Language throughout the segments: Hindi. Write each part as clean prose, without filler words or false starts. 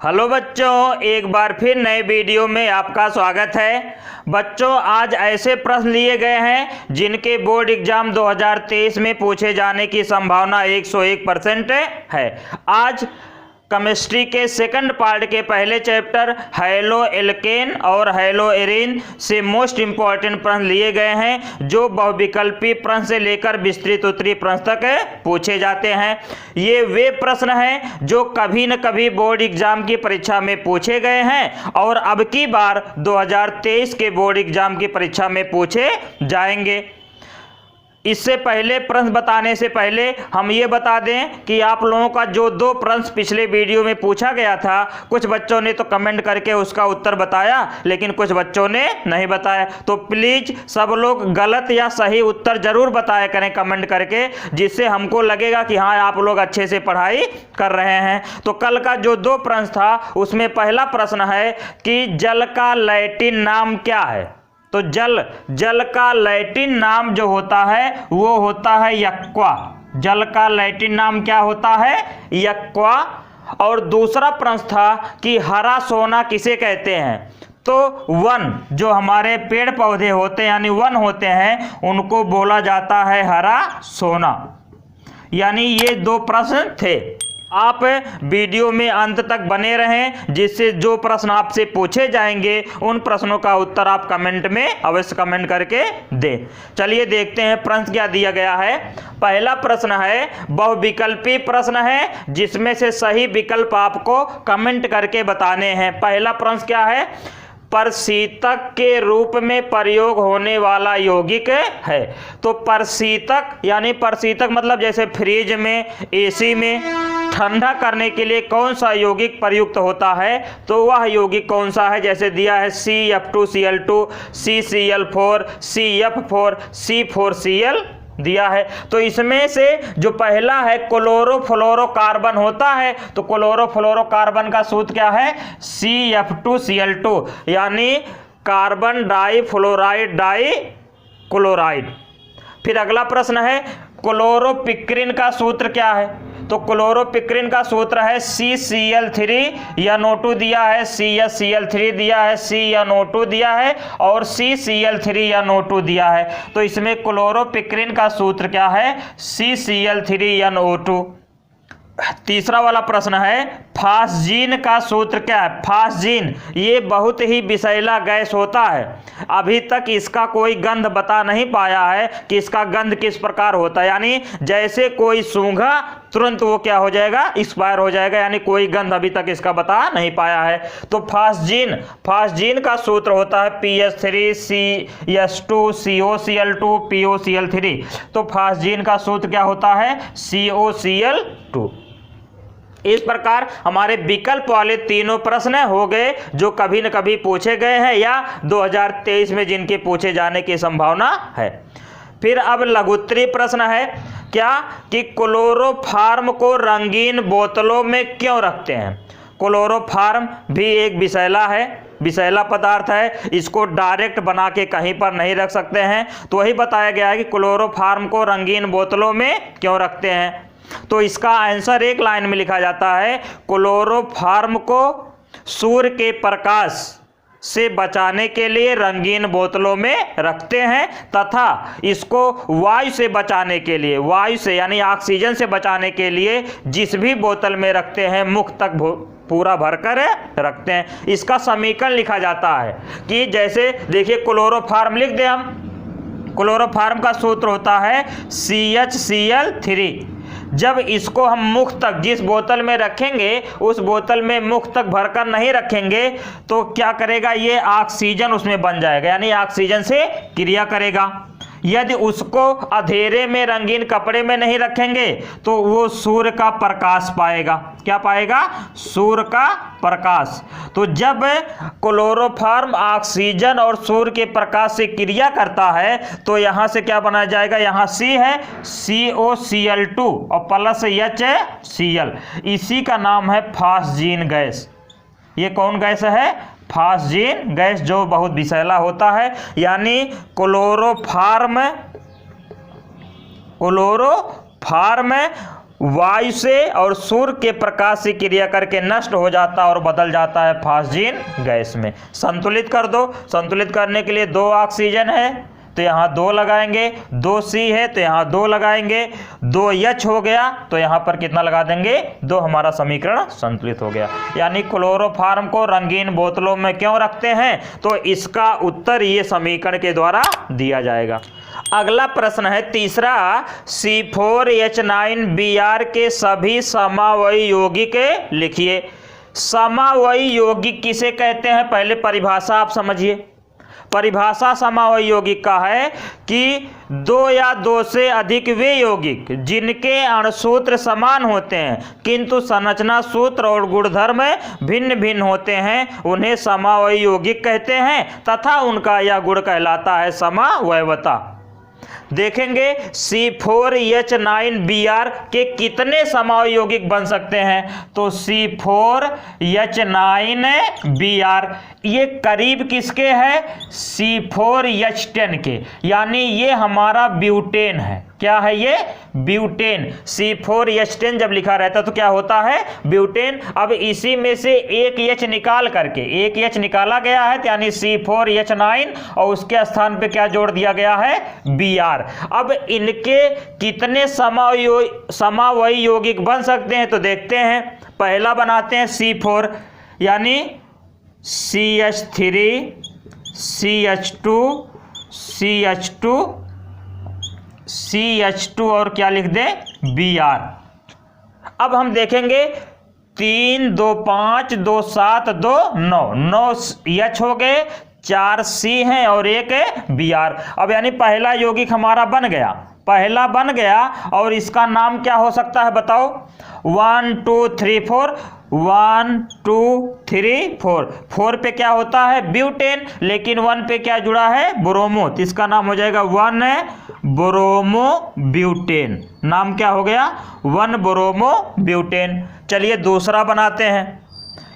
हेलो बच्चों, एक बार फिर नए वीडियो में आपका स्वागत है। बच्चों, आज ऐसे प्रश्न लिए गए हैं जिनके बोर्ड एग्जाम 2023 में पूछे जाने की संभावना 101% है। आज केमिस्ट्री के सेकंड पार्ट के पहले चैप्टर हैलो एल्केन और हैलो एरीन से मोस्ट इंपॉर्टेंट प्रश्न लिए गए हैं जो बहुविकल्पी प्रश्न से लेकर विस्तृत उत्तरीय प्रश्न तक पूछे जाते हैं। ये वे प्रश्न हैं जो कभी न कभी बोर्ड एग्जाम की परीक्षा में पूछे गए हैं और अब की बार 2023 के बोर्ड एग्जाम की परीक्षा में पूछे जाएंगे। इससे पहले प्रश्न बताने से पहले हम ये बता दें कि आप लोगों का जो 2 प्रश्न पिछले वीडियो में पूछा गया था, कुछ बच्चों ने तो कमेंट करके उसका उत्तर बताया, लेकिन कुछ बच्चों ने नहीं बताया। तो प्लीज सब लोग गलत या सही उत्तर जरूर बताया करें कमेंट करके, जिससे हमको लगेगा कि हाँ आप लोग अच्छे से पढ़ाई कर रहे हैं। तो कल का जो 2 प्रश्न था उसमें पहला प्रश्न है कि जल का लैटिन नाम क्या है। तो जल का लैटिन नाम जो होता है वो होता है यक्वा। जल का लैटिन नाम क्या होता है? यक्वा। और दूसरा प्रश्न था कि हरा सोना किसे कहते हैं। तो वन, जो हमारे पेड़ पौधे होते हैं यानी वन होते हैं, उनको बोला जाता है हरा सोना। यानी ये 2 प्रश्न थे। आप वीडियो में अंत तक बने रहें, जिससे जो प्रश्न आपसे पूछे जाएंगे उन प्रश्नों का उत्तर आप कमेंट में अवश्य कमेंट करके दें। चलिए देखते हैं प्रश्न क्या दिया गया है। पहला प्रश्न है बहुविकल्पी प्रश्न है, जिसमें से सही विकल्प आपको कमेंट करके बताने हैं। पहला प्रश्न क्या है? प्रशीतक के रूप में प्रयोग होने वाला यौगिक है। तो प्रशीतक यानी प्रशीतक मतलब जैसे फ्रिज में, एसी में ठंडा करने के लिए कौन सा यौगिक प्रयुक्त होता है, तो वह यौगिक कौन सा है? जैसे दिया है CF2Cl2, CCl4, CF4, C4Cl दिया है। तो इसमें से जो पहला है क्लोरोफ्लोरोकार्बन होता है, तो क्लोरोफ्लोरोकार्बन का सूत्र क्या है? CF2Cl2 यानी कार्बन डाइफ्लोराइड डाई क्लोराइड। फिर अगला प्रश्न है क्लोरोपिक्रिन का सूत्र क्या है। तो क्लोरोपिक्रिन का सूत्र है CCl3, NO2 दिया है, CSCl3 दिया है, CNO2 दिया है और CCl3 NO2 दिया है। तो इसमें क्लोरोपिक्रिन का सूत्र क्या है? CCl3 NO2। तीसरा वाला प्रश्न है फास्जीन का सूत्र क्या है। फास्जीन ये बहुत ही विषैला गैस होता है। अभी तक इसका कोई गंध बता नहीं पाया है कि इसका गंध किस प्रकार होता है। यानी जैसे कोई सूंघा तुरंत वो क्या हो जाएगा? एक्सपायर हो जाएगा। यानी कोई गंध अभी तक इसका बता नहीं पाया है। तो फास्जीन का सूत्र होता है PS3 CS2 COCl2 POCl3। तो फास्जीन का सूत्र क्या होता है? COCl2। इस प्रकार हमारे विकल्प वाले तीनों प्रश्न हो गए जो कभी न कभी पूछे गए हैं या 2023 में जिनके पूछे जाने की संभावना है। फिर अब लघुत्तरीय प्रश्न है क्या कि क्लोरोफार्म को रंगीन बोतलों में क्यों रखते हैं। क्लोरोफार्म भी एक विषैला पदार्थ है। इसको डायरेक्ट बना के कहीं पर नहीं रख सकते हैं। तो वही बताया गया है कि क्लोरोफार्म को रंगीन बोतलों में क्यों रखते हैं। तो इसका आंसर एक लाइन में लिखा जाता है क्लोरोफार्म को सूर्य के प्रकाश से बचाने के लिए रंगीन बोतलों में रखते हैं तथा इसको वायु से बचाने के लिए, वायु से यानी ऑक्सीजन से बचाने के लिए जिस भी बोतल में रखते हैं मुख तक पूरा भरकर रखते हैं। इसका समीकरण लिखा जाता है कि जैसे देखिए क्लोरोफार्म लिख दें हम। क्लोरोफार्म का सूत्र होता है CHCl3। जब इसको हम मुख तक जिस बोतल में रखेंगे उस बोतल में मुख तक भरकर नहीं रखेंगे तो क्या करेगा? ये ऑक्सीजन उसमें बन जाएगा, यानी ऑक्सीजन से क्रिया करेगा। यदि उसको अंधेरे में रंगीन कपड़े में नहीं रखेंगे तो वो सूर्य का प्रकाश पाएगा। क्या पाएगा? सूर्य का प्रकाश। तो जब क्लोरोफार्म ऑक्सीजन और सूर्य के प्रकाश से क्रिया करता है तो यहां से क्या बनाया जाएगा? यहां C है COCl2 और प्लस HCl। इसी का नाम है फास्जीन गैस। ये कौन गैस है? फास्जीन गैस, जो बहुत विषैला होता है। यानी क्लोरोफार्म वायु से और सूर्य के प्रकाश से क्रिया करके नष्ट हो जाता है और बदल जाता है फास्जीन गैस में। संतुलित कर दो, संतुलित करने के लिए 2 ऑक्सीजन है तो यहाँ 2 लगाएंगे, 2 सी है तो यहाँ 2 लगाएंगे, 2 एच हो गया तो यहाँ पर कितना लगा देंगे 2, हमारा समीकरण संतुलित हो गया। यानी क्लोरोफॉर्म को रंगीन बोतलों में क्यों रखते हैं, तो इसका उत्तर ये समीकरण के द्वारा दिया जाएगा। अगला प्रश्न है तीसरा, C4H9Br के सभी समवायी यौगिक लिखिए। समवायी यौगिक किसे कहते हैं, पहले परिभाषा आप समझिए। परिभाषा समवायी यौगिक का है कि 2 या 2 से अधिक वे यौगिक जिनके अणुसूत्र समान होते हैं किंतु संरचना सूत्र और गुणधर्म भिन्न भिन्न होते हैं, उन्हें समवायी यौगिक कहते हैं तथा उनका यह गुण कहलाता है समवयवता। देखेंगे C4H9Br के कितने समवायी यौगिक बन सकते हैं, तो C4H9Br ये करीब किसके है, C4H10 के, यानी ये हमारा ब्यूटेन है। क्या है ये, ब्यूटेन। C4H10 जब लिखा रहता है तो क्या होता है, ब्यूटेन। अब इसी में से एक H निकाल करके, एक H निकाला गया है यानी C4H9 और उसके स्थान पे क्या जोड़ दिया गया है, Br। अब इनके कितने समवायी यौगिक बन सकते हैं तो देखते हैं। पहला बनाते हैं C4 यानी CH3 CH2 CH2 CH2 और क्या लिख दें, Br। अब हम देखेंगे 3 2 5 2 7 2 9 9 H हो गए, 4 C हैं और एक Br। अब यानी पहला यौगिक हमारा बन गया, पहला बन गया और इसका नाम क्या हो सकता है बताओ, 1 2 3 4 1 2 3 4। 4 पे क्या होता है, ब्यूटेन, लेकिन 1 पे क्या जुड़ा है, ब्रोमो, तो इसका नाम हो जाएगा 1 ब्रोमो ब्यूटेन। नाम क्या हो गया, 1 ब्रोमो ब्यूटेन। चलिए दूसरा बनाते हैं।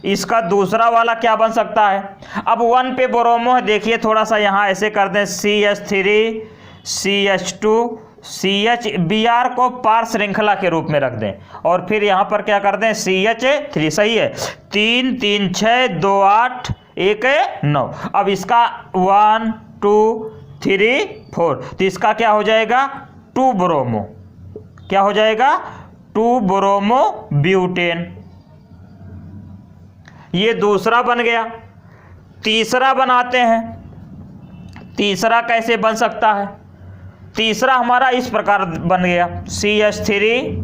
इसका दूसरा वाला क्या बन सकता है, अब 1 पे ब्रोमो है, देखिए थोड़ा सा यहाँ ऐसे कर दें, CH3 CH2 CH Br को पार श्रृंखला के रूप में रख दें और फिर यहाँ पर क्या कर दें, CH3। सही है, 3 3 6 2 8 1 9। अब इसका 1 2 3 4 तो इसका क्या हो जाएगा, 2 ब्रोमो, क्या हो जाएगा, 2 ब्रोमो ब्यूटेन। ये दूसरा बन गया। तीसरा बनाते हैं। तीसरा कैसे बन सकता है, तीसरा हमारा इस प्रकार बन गया, CH3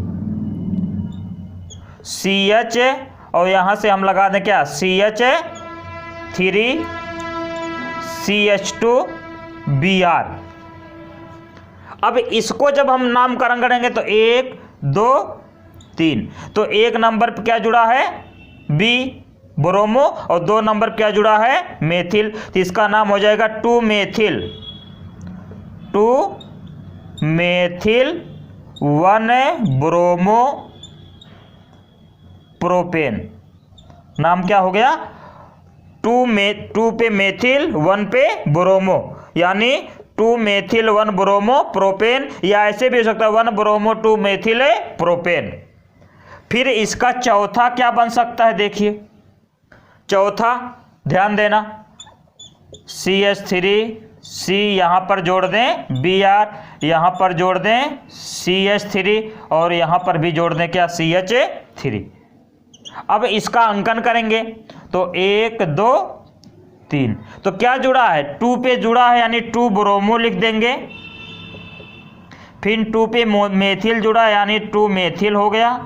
CH और यहां से हम लगा दें क्या, CH3 CH2 Br। अब इसको जब हम नामकरण करेंगे तो 1 2 3, तो 1 नंबर पर क्या जुड़ा है, B ब्रोमो और 2 नंबर पर क्या जुड़ा है, मेथिल, तो इसका नाम हो जाएगा 2 मेथिल 1 ब्रोमो प्रोपेन। नाम क्या हो गया, 2 पे मेथिल 1 पे ब्रोमो, यानी 2 मेथिल 1 ब्रोमो प्रोपेन, या ऐसे भी हो सकता है 1 ब्रोमो 2 मेथिल प्रोपेन। फिर इसका चौथा क्या बन सकता है, देखिए चौथा ध्यान देना, CH3 C यहाँ पर जोड़ दें Br, यहाँ पर जोड़ दें CH3 और यहाँ पर भी जोड़ दें क्या, CH3। अब इसका अंकन करेंगे तो 1 2 3, तो क्या जुड़ा है, 2 पे जुड़ा है यानी 2 ब्रोमो लिख देंगे, फिर 2 पे मेथिल जुड़ा है यानी 2 मेथिल हो गया,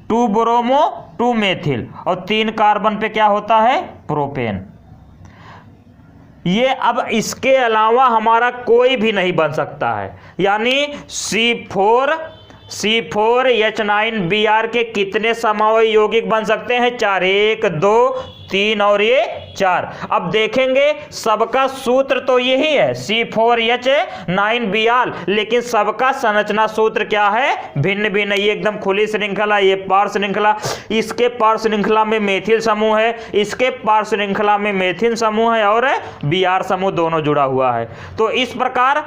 2 ब्रोमो 2 मेथिल और 3 कार्बन पे क्या होता है, प्रोपेन। ये अब इसके अलावा हमारा कोई भी नहीं बन सकता है, यानी C4H9Br के कितने समवायी यौगिक बन सकते हैं, 4, 1 2 3 और ये 4। अब देखेंगे सबका सूत्र तो यही है C4H9Br, लेकिन सबका संरचना सूत्र क्या है, भिन्न भिन्न। ये एकदम खुली श्रृंखला, ये पार श्रृंखला, इसके पार श्रृंखला में मेथिल समूह है, इसके पार श्रृंखला में मेथिल समूह है और Br समूह दोनों जुड़ा हुआ है। तो इस प्रकार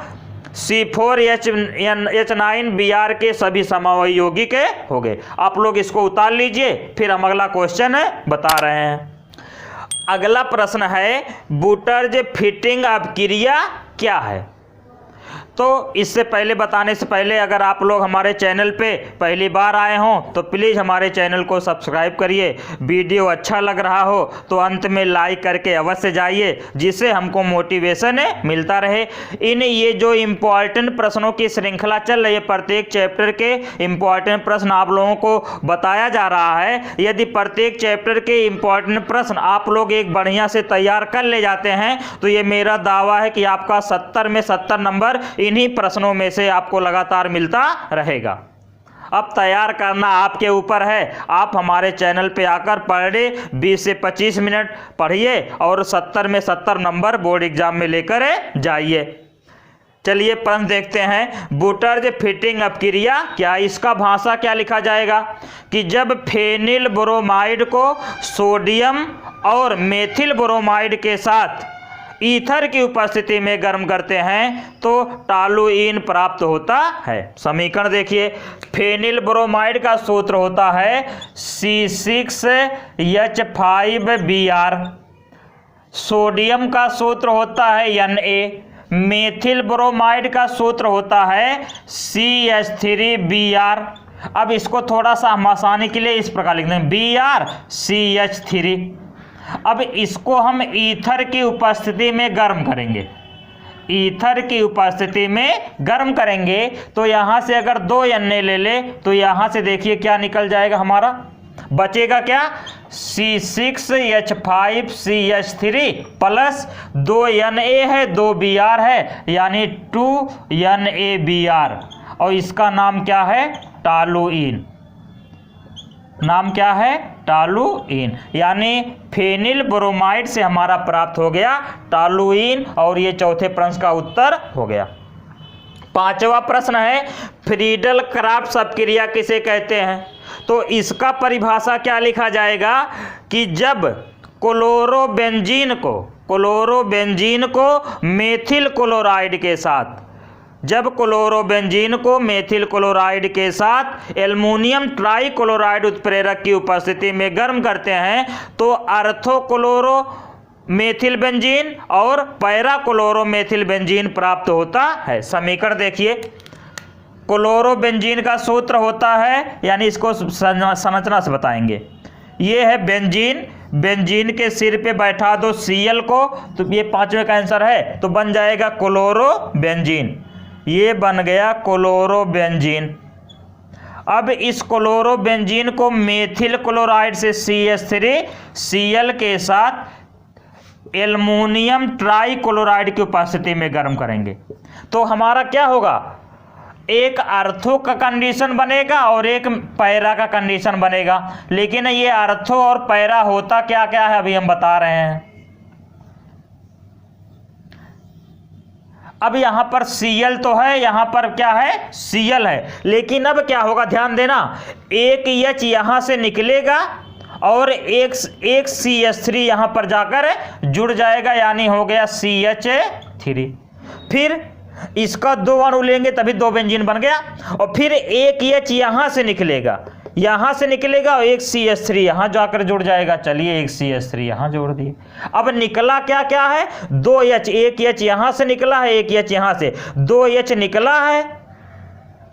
C4H9Br के सभी समवायी यौगिक हो गए। आप लोग इसको उतार लीजिए, फिर हम अगला क्वेश्चन बता रहे हैं। अगला प्रश्न है बूटर्ज फिटिंग अपक्रिया क्या है। तो इससे पहले बताने से पहले अगर आप लोग हमारे चैनल पे पहली बार आए हों तो प्लीज़ हमारे चैनल को सब्सक्राइब करिए। वीडियो अच्छा लग रहा हो तो अंत में लाइक करके अवश्य जाइए, जिससे हमको मोटिवेशन मिलता रहे। ये जो इम्पॉर्टेंट प्रश्नों की श्रृंखला चल रही है, प्रत्येक चैप्टर के इम्पॉर्टेंट प्रश्न आप लोगों को बताया जा रहा है। यदि प्रत्येक चैप्टर के इम्पॉर्टेंट प्रश्न आप लोग एक बढ़िया से तैयार कर ले जाते हैं तो ये मेरा दावा है कि आपका 70 में 70 नंबर इन्हीं प्रश्नों में से आपको लगातार मिलता रहेगा। अब तैयार करना आपके ऊपर है। आप हमारे चैनल पे आकर पर डे 20 से 25 मिनट पढ़िए और 70 में 70 नंबर बोर्ड एग्जाम में लेकर जाइए। चलिए प्रश्न देखते हैं। बूटर्ज फिटिंग अपक्रिया क्या, इसका भाषा क्या लिखा जाएगा कि जब फेनिल ब्रोमाइड को सोडियम और मेथिल ब्रोमाइड के साथ ईथर की उपस्थिति में गर्म करते हैं तो टॉलुइन प्राप्त होता है। समीकरण देखिए, फेनिल ब्रोमाइड का सूत्र होता है C6H5Br, सोडियम का सूत्र होता है Na, मेथिल ब्रोमाइड का सूत्र होता है CH3Br। अब इसको थोड़ा सा हम आसानी के लिए इस प्रकार लिख दें BrCH3। अब इसको हम ईथर की उपस्थिति में गर्म करेंगे, ईथर की उपस्थिति में गर्म करेंगे तो यहां से अगर 2 Na ले ले तो यहां से देखिए क्या निकल जाएगा, हमारा बचेगा क्या C6H5CH3 प्लस 2 Na है 2 Br है यानी 2 NaBr और इसका नाम क्या है टॉलुइन। नाम क्या है टॉलुइन, यानी फेनिल ब्रोमाइड से हमारा प्राप्त हो गया टॉलुइन और ये चौथे प्रश्न का उत्तर हो गया। पांचवा प्रश्न है फ्रीडल क्राफ्ट अपक्रिया किसे कहते हैं। तो इसका परिभाषा क्या लिखा जाएगा कि जब क्लोरोबेंजीन को मेथिल क्लोराइड के साथ, जब क्लोरोबेंजीन को मेथिल क्लोराइड के साथ एल्युमिनियम ट्राइक्लोराइड उत्प्रेरक की उपस्थिति में गर्म करते हैं तो अर्थोक्लोरो मेथिल बेंजीन और पैराक्लोरो मेथिल बेंजीन प्राप्त होता है। समीकरण देखिए, क्लोरोबेंजीन का सूत्र होता है, यानी इसको संरचना से बताएंगे, ये है बेंजीन, बेंजीन के सिर पे बैठा दो Cl को तो ये पांचवें का आंसर है तो बन जाएगा क्लोरोबेंजीन। ये बन गया क्लोरोबेंजीन। अब इस क्लोरोबेंजीन को मेथिल क्लोराइड से CH3Cl के साथ एल्युमिनियम ट्राइक्लोराइड की उपस्थिति में गर्म करेंगे तो हमारा क्या होगा, एक अर्थो का कंडीशन बनेगा और एक पैरा का कंडीशन बनेगा। लेकिन ये अर्थो और पैरा होता क्या क्या है अभी हम बता रहे हैं। अब यहां पर Cl तो है, यहां पर क्या है Cl है, लेकिन अब क्या होगा ध्यान देना, एक H यहां से निकलेगा और एक CH3 यहां पर जाकर जुड़ जाएगा, यानी हो गया CH3। फिर इसका 2 अणु लेंगे तभी 2 बेंजीन बन गया और फिर एक H यहां से निकलेगा और एक CH3 यहां जाकर जुड़ जाएगा। चलिए एक CH3 यहां जोड़ दिए। अब निकला क्या क्या है 2H, एक H यहां से निकला है, एक H यहां से, 2H निकला है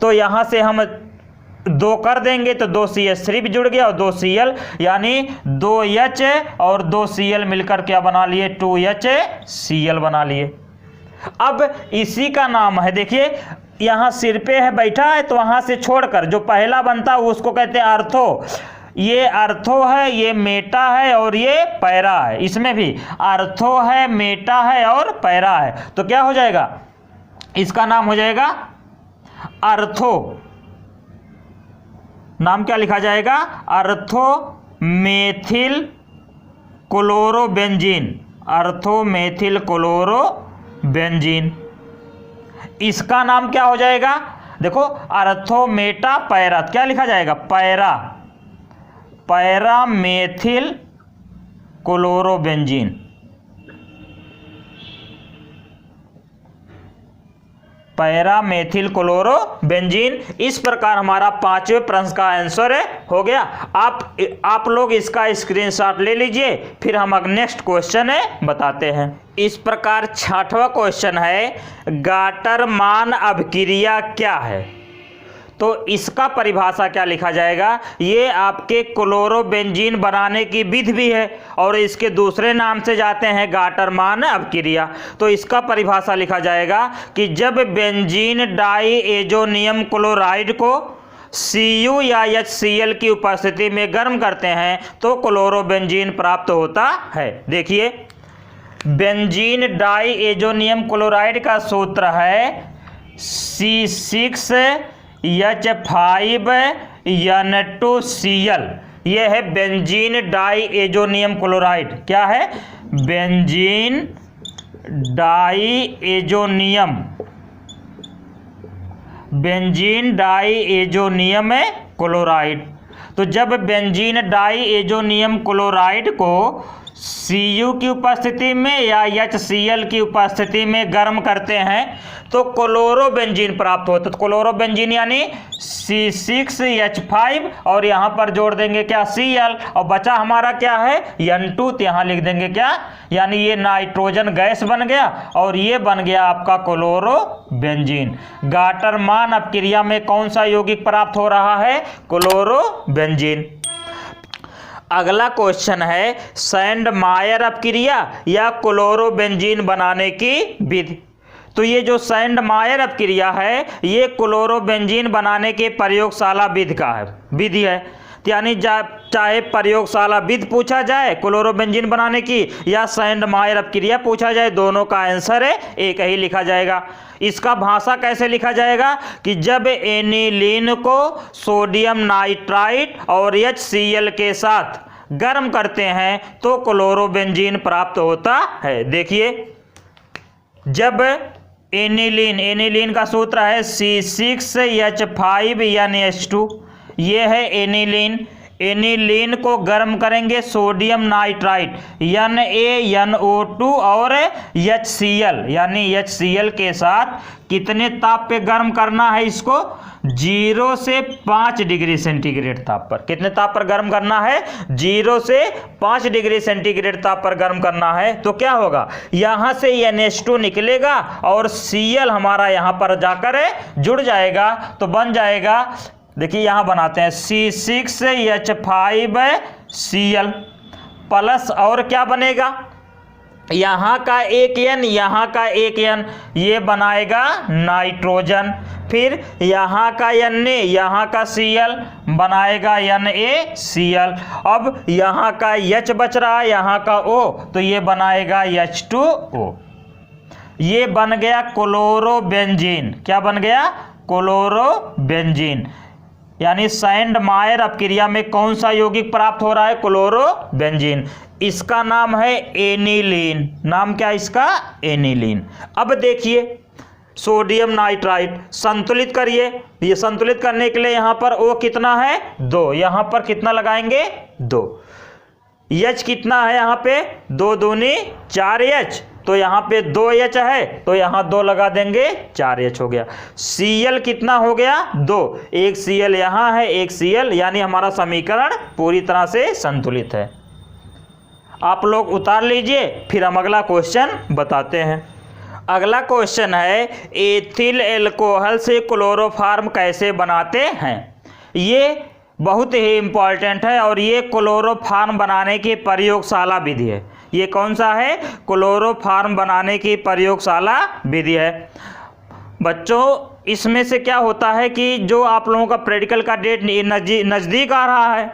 तो यहां से हम 2 कर देंगे तो 2 CH3 भी जुड़ गया और 2 Cl, यानी 2H और 2 Cl मिलकर क्या बना लिए 2HCl बना लिए। अब इसी का नाम है, देखिए यहां सिर पे है बैठा है तो वहां से छोड़कर जो पहला बनता है उसको कहते हैं अर्थो। ये अर्थो है, ये मेटा है और ये पैरा है। इसमें भी अर्थो है, मेटा है और पैरा है तो क्या हो जाएगा, इसका नाम हो जाएगा अर्थो। नाम क्या लिखा जाएगा, अर्थो मेथिल क्लोरोबेंजीन, अर्थो मेथिल क्लोरोबेंजीन। इसका नाम क्या हो जाएगा, देखो अर्थो मेटा पैरा, क्या लिखा जाएगा पैरा मेथिल क्लोरोबेंजीन। पैरामेथिल क्लोरोबेंजीन। इस प्रकार हमारा 5वें प्रश्न का आंसर हो गया। आप लोग इसका स्क्रीनशॉट ले लीजिए, फिर हम नेक्स्ट क्वेश्चन बताते हैं। इस प्रकार 6वां क्वेश्चन है, गाटरमान अभिक्रिया क्या है? तो इसका परिभाषा क्या लिखा जाएगा? ये आपके क्लोरोबेंजीन बनाने की विधि भी है और इसके दूसरे नाम से जाते हैं गाटरमान अभिक्रिया। तो इसका परिभाषा लिखा जाएगा कि जब बेंजीन डाइएजोनियम क्लोराइड को Cu या HCl की उपस्थिति में गर्म करते हैं तो क्लोरोबेंजीन प्राप्त होता है। देखिए, बेंजीन डाइएजोनियम क्लोराइड का सूत्र है C6H5N2Cl। यह है बेंजीन डाइएजोनियम क्लोराइड। क्या है? Benzene diazonium chloride. तो जब बेंजीन डाइएजोनियम क्लोराइड को Cu की उपस्थिति में या HCl की उपस्थिति में गर्म करते हैं तो क्लोरोबेंजीन प्राप्त होता है। तो क्लोरोबेंजीन यानी C6H5 और यहाँ पर जोड़ देंगे क्या? Cl, और बचा हमारा क्या है? N2। तो यहाँ लिख देंगे क्या? यानी ये नाइट्रोजन गैस बन गया और ये बन गया आपका क्लोरोबेंजीन। गाटरमान अपक्रिया में कौन सा यौगिक प्राप्त हो रहा है? क्लोरोबेंजीन। अगला क्वेश्चन है, सैंडमायर अपक्रिया या क्लोरोबेंजीन बनाने की विधि। तो ये जो सैंडमायर अपक्रिया है ये क्लोरोबेंजीन बनाने के प्रयोगशाला विधि है। यानी चाहे प्रयोगशाला विधि पूछा जाए क्लोरोबेंजीन बनाने की या सैंडमायर अपक्रिया पूछा जाए, दोनों का आंसर एक ही लिखा जाएगा। इसका भाषा कैसे लिखा जाएगा कि जब एनिलीन को सोडियम नाइट्राइट और HCl के साथ गर्म करते हैं तो क्लोरोबेंजीन प्राप्त होता है। देखिए, जब एनिलीन का सूत्र है C6H5NH2। ये है एनिलीन को गर्म करेंगे सोडियम नाइट्राइट NaNO2 और HCl यानी HCl के साथ कितने ताप पे गर्म करना है इसको? 0 से 5 डिग्री सेंटीग्रेड ताप पर। कितने ताप पर गर्म करना है? 0 से 5 डिग्री सेंटीग्रेड ताप पर गर्म करना है। तो क्या होगा? यहाँ से NH2 निकलेगा और Cl हमारा यहाँ पर जाकर जुड़ जाएगा तो बन जाएगा, देखिए यहाँ बनाते हैं C6H5Cl प्लस और क्या बनेगा? यहाँ का एक N, यहाँ का एक N, ये बनाएगा नाइट्रोजन। फिर यहाँ का Na, यहाँ का Cl बनाएगा NaCl। अब यहाँ का H बच रहा है, यहाँ का O, तो ये बनाएगा H2O। ये बन गया क्लोरोबेंजीन। क्या बन गया? क्लोरोबेंजीन। यानी सैंडमायर अपक्रिया में कौन सा यौगिक प्राप्त हो रहा है? क्लोरोबेंजीन। इसका नाम है एनिलीन। नाम क्या इसका? एनिलीन। अब देखिए, सोडियम नाइट्राइट संतुलित करिए। ये संतुलित करने के लिए यहाँ पर O कितना है? 2। यहाँ पर कितना लगाएंगे? 2। H कितना है यहाँ पे? 2 दूनी 4H, तो यहाँ पे 2H है तो यहाँ 2 लगा देंगे, 4H हो गया। Cl कितना हो गया? 2। एक Cl यहाँ है, एक Cl, यानी हमारा समीकरण पूरी तरह से संतुलित है। आप लोग उतार लीजिए, फिर हम अगला क्वेश्चन बताते हैं। अगला क्वेश्चन है, एथिल एल्कोहल से क्लोरोफॉर्म कैसे बनाते हैं? ये बहुत ही इंपॉर्टेंट है और ये क्लोरोफॉर्म बनाने की प्रयोगशाला विधि है। ये कौन सा है? क्लोरोफॉर्म बनाने की प्रयोगशाला विधि है। बच्चों, इसमें से क्या होता है कि जो आप लोगों का प्रैक्टिकल का डेट नज़दीक आ रहा है,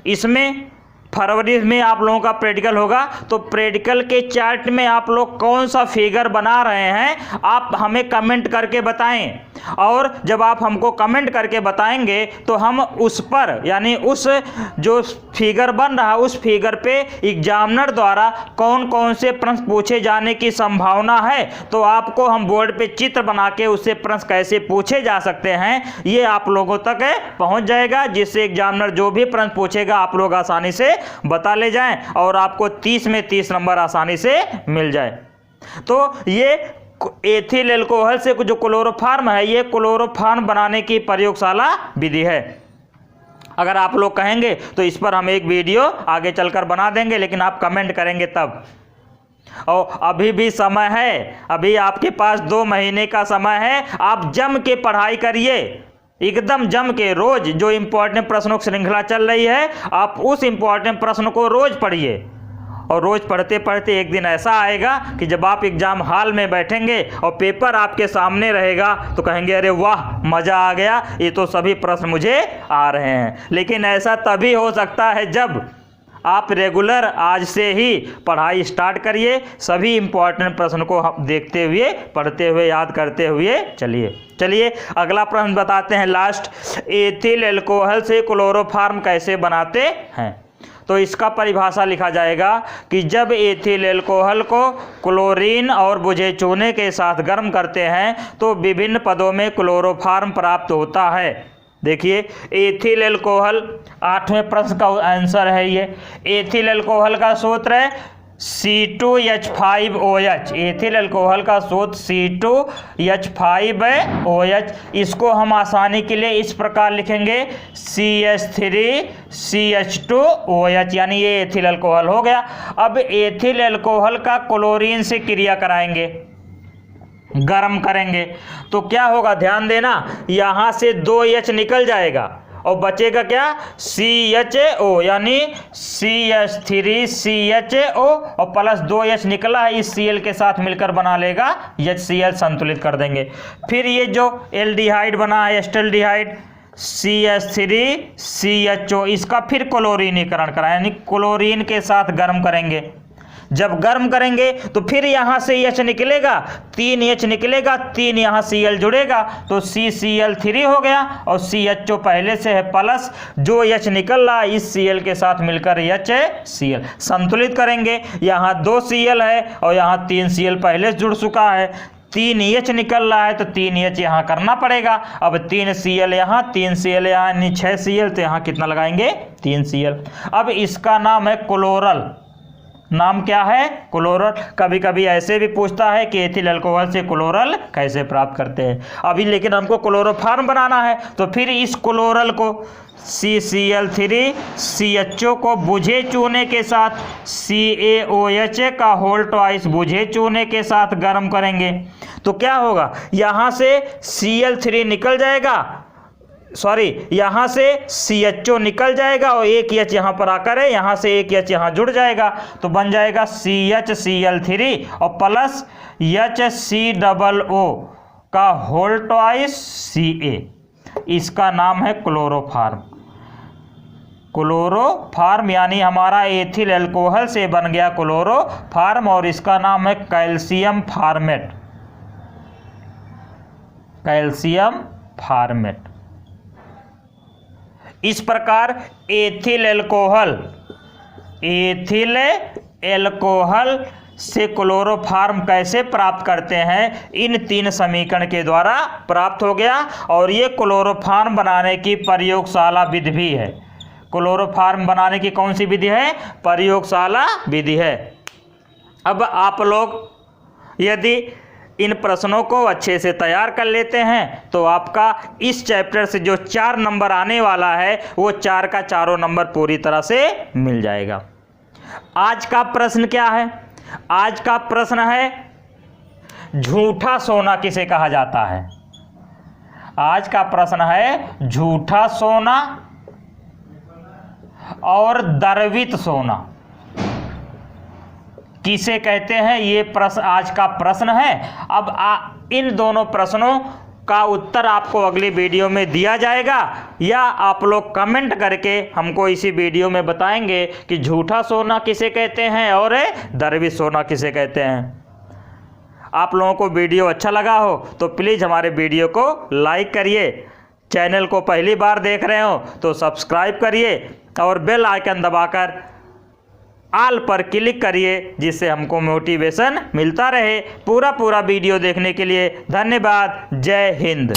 इसमें फरवरी में आप लोगों का प्रैक्टिकल होगा, तो प्रैक्टिकल के चार्ट में आप लोग कौन सा फिगर बना रहे हैं आप हमें कमेंट करके बताएं। और जब आप हमको कमेंट करके बताएंगे तो हम उस पर, यानी उस जो फिगर बन रहा है उस फिगर पे एग्जामिनर द्वारा कौन कौन से प्रश्न पूछे जाने की संभावना है, तो आपको हम बोर्ड पे चित्र बना के उससे प्रश्न कैसे पूछे जा सकते हैं ये आप लोगों तक पहुंच जाएगा, जिससे एग्जामिनर जो भी प्रश्न पूछेगा आप लोग आसानी से बता ले जाएं और आपको 30 में 30 नंबर आसानी से मिल जाए। तो ये एथिल एल्कोहल से जो क्लोरोफॉर्म है, ये क्लोरोफॉर्म बनाने की प्रयोगशाला विधि है। अगर आप लोग कहेंगे तो इस पर हम एक वीडियो आगे चलकर बना देंगे, लेकिन आप कमेंट करेंगे तब। और अभी भी समय है, अभी आपके पास 2 महीने का समय है। आप जम के पढ़ाई करिए, एकदम जम के। रोज जो इम्पोर्टेंट प्रश्नों की श्रृंखला चल रही है, आप उस इम्पोर्टेंट प्रश्न को रोज पढ़िए। और रोज पढ़ते पढ़ते एक दिन ऐसा आएगा कि जब आप एग्जाम हॉल में बैठेंगे और पेपर आपके सामने रहेगा तो कहेंगे अरे वाह मज़ा आ गया, ये तो सभी प्रश्न मुझे आ रहे हैं। लेकिन ऐसा तभी हो सकता है जब आप रेगुलर आज से ही पढ़ाई स्टार्ट करिए। सभी इम्पोर्टेंट प्रश्न को देखते हुए, पढ़ते हुए, याद करते हुए चलिए अगला प्रश्न बताते हैं लास्ट। एथिल एल्कोहल से क्लोरोफॉर्म कैसे बनाते हैं? तो इसका परिभाषा लिखा जाएगा कि जब एथिल एल्कोहल को क्लोरीन और बुझे चूने के साथ गर्म करते हैं तो विभिन्न पदों में क्लोरोफॉर्म प्राप्त होता है। देखिए एथिल एल्कोहल, 8वें प्रश्न का आंसर है ये। एथिल एल्कोहल का सूत्र है C2H5OH। एथिल एल्कोहल का सूत्र C2H5OH। इसको हम आसानी के लिए इस प्रकार लिखेंगे CH3CH2OH, यानी ये एथिल एल्कोहल हो गया। अब एथिल एल्कोहल का क्लोरीन से क्रिया कराएंगे, गर्म करेंगे, तो क्या होगा ध्यान देना, यहाँ से 2H निकल जाएगा और बचेगा क्या, CHO, यानी CH3CHO और प्लस 2H निकला है, इस Cl के साथ मिलकर बना लेगा HCl, संतुलित कर देंगे। फिर ये जो एल्डिहाइड बना है, एस्टल्डिहाइड, CH3CHO, इसका फिर क्लोरीनीकरण करा, यानी क्लोरीन के साथ गर्म करेंगे। जब गर्म करेंगे तो फिर यहाँ से H निकलेगा, 3H निकलेगा, 3 यहाँ Cl जुड़ेगा तो CCl3 हो गया और CHO पहले से है प्लस, जो H निकल रहा है इस Cl के साथ मिलकर HCl, संतुलित करेंगे। यहाँ 2 Cl है और यहाँ 3 Cl पहले से जुड़ चुका है, 3H निकल रहा है तो 3H यहाँ करना पड़ेगा। अब 3 Cl यहाँ, 3 Cl यहाँ, यानी 6 Cl, तो यहाँ कितना लगाएंगे, 3 Cl। अब इसका नाम है क्लोरल। नाम क्या है, क्लोरल। कभी कभी ऐसे भी पूछता है कि एथिल अल्कोहल से क्लोरल कैसे प्राप्त करते हैं। अभी लेकिन हमको क्लोरोफॉर्म बनाना है, तो फिर इस क्लोरल को CCl3CHO को बुझे चूने के साथ CaOH का होल ट्वाइस बुझे चूने के साथ गर्म करेंगे। तो क्या होगा, यहाँ से Cl3 निकल जाएगा, यहाँ से CHO निकल जाएगा और एक H यहाँ पर आकर है, यहाँ से एक H यहाँ जुड़ जाएगा तो बन जाएगा CHCl3 और प्लस HCOO का होल ट्वाइस Ca। इसका नाम है क्लोरोफॉर्म। क्लोरोफॉर्म यानी हमारा एथिल अल्कोहल से बन गया क्लोरोफॉर्म और इसका नाम है कैल्शियम फॉर्मेट। Calcium formate. इस प्रकार एथिल एल्कोहल से क्लोरोफॉर्म कैसे प्राप्त करते हैं, इन 3 समीकरण के द्वारा प्राप्त हो गया। और ये क्लोरोफॉर्म बनाने की प्रयोगशाला विधि भी है। क्लोरोफॉर्म बनाने की कौन सी विधि है, प्रयोगशाला विधि है। अब आप लोग यदि इन प्रश्नों को अच्छे से तैयार कर लेते हैं तो आपका इस चैप्टर से जो 4 नंबर आने वाला है वो 4 का 4 नंबर पूरी तरह से मिल जाएगा। आज का प्रश्न क्या है, आज का प्रश्न है झूठा सोना किसे कहा जाता है। आज का प्रश्न है झूठा सोना और द्रवित सोना किसे कहते हैं, ये प्रश्न आज का प्रश्न है। अब इन दोनों प्रश्नों का उत्तर आपको अगली वीडियो में दिया जाएगा, या आप लोग कमेंट करके हमको इसी वीडियो में बताएंगे कि झूठा सोना किसे कहते हैं और द्रवित सोना किसे कहते हैं। आप लोगों को वीडियो अच्छा लगा हो तो प्लीज़ हमारे वीडियो को लाइक करिए, चैनल को पहली बार देख रहे हो तो सब्सक्राइब करिए और बेल आइकन दबाकर ऑल पर क्लिक करिए, जिससे हमको मोटिवेशन मिलता रहे। पूरा वीडियो देखने के लिए धन्यवाद। जय हिंद।